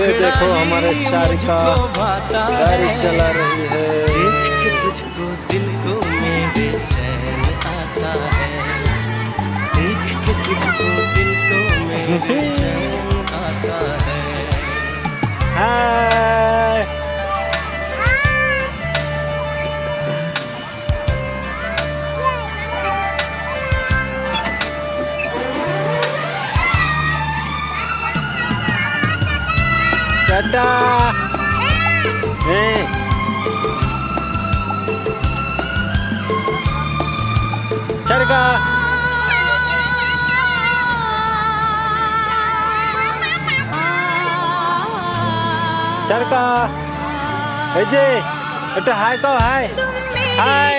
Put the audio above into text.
ये देखो हमारे शारिका गाड़ी चला रही है। तुझको दिल को मेरे चैन आता है, देख के तुझको दिल को मेरे चैन आता है। हाय टाटा शारिका शारिका এই যে একটা হাই কও হাই হাই